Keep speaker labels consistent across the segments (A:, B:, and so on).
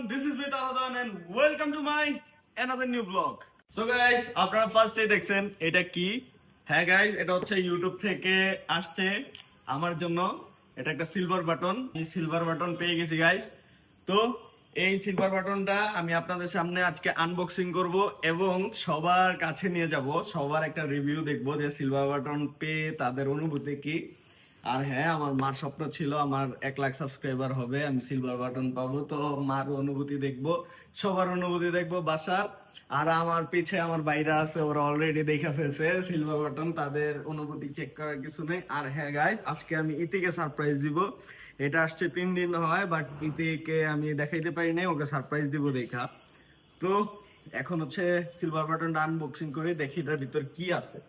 A: everyone, this is Mit Aladan and welcome to my another new vlog. So guys, আপনারা ফার্স্টে দেখছেন এটা কি? হ্যাঁ গাইস, এটা হচ্ছে ইউটিউব থেকে আসছে আমার জন্য। এটা একটা সিলভার বাটন। এই সিলভার বাটন পেয়ে গেছি গাইস। তো এই সিলভার বাটনটা আমি আপনাদের সামনে আজকে আনবক্সিং করব এবং সবার কাছে নিয়ে যাব। সবার একটা রিভিউ দেখব যে সিলভার বাটন পেয়ে তাদের অনুভূতি কি। আর হ্যাঁ, আমার মার স্বপ্ন ছিল আমার 1 লাখ সাবস্ক্রাইবার হবে, আমি সিলভার বাটন পাবো। তো মার অনুভূতি দেখবো, সবার অনুভূতি দেখবো বাসার। আর আমার পিছে আমার বাইরে আছে, ওরা অলরেডি দেখে ফেলছে সিলভার বাটন, তাদের অনুভূতি চেক করার কিছু নেই। আর হ্যাঁ গাইস, আজকে আমি ইতিকে সারপ্রাইজ দিব। এটা আসছে 3 দিন হয়, বাট ইতিকে আমি দেখাইতে পারি নাই, ওকে সারপ্রাইজ দিব দেখা। তো এখন হচ্ছে সিলভার বাটনটা আনবক্সিং করে দেখি এটার ভিতর কি আছে।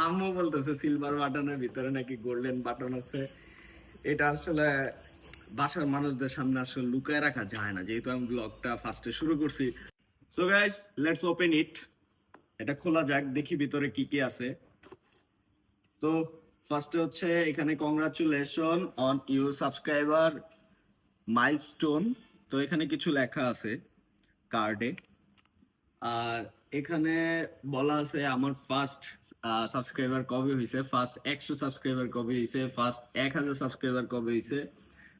A: আম্মু বলতেছে সিলভার বাটনের ভিতরে নাকি গোল্ডেন বাটন আছে। এটা আসলে বাসার মানুষদের সামনে আসলে লুকায় রাখা যায় না, যেহেতু আমি ব্লগটা ফার্স্টে শুরু করছি। So guys, let's open it. এটা খোলা যাক, দেখি ভিতরে কি কি আছে। তো ফার্স্টে হচ্ছে এখানে congratulation on you subscriber milestone. তো এখানে কিছু লেখা আছে কার্ডে। আর এখানে বলা আছে আমার ফার্স্ট সাবস্ক্রাইবার কবে হয়েছে, ফার্স্ট 100 সাবস্ক্রাইবার কবে হয়েছে, ফার্স্ট 1000 সাবস্ক্রাইবার কবে হয়েছে।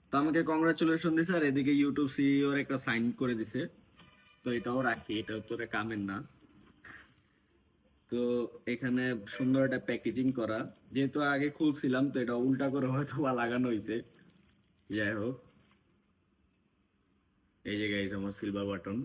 A: তো আমাকে কংগ্রাচুলেশন দিছে, আর এদিকে ইউটিউব সিইওর একটা সাইন করে দিছে। তো এটাও রাখি, এটা তোরে কামের না। তো এখানে সুন্দর একটা প্যাকেজিং করা, যেহেতু আগে খুলছিলাম তো এটা উল্টা করে হয়তো বা লাগানো হয়েছে। যাই হোক, এই যে গাইস আমার সিলভার বাটন।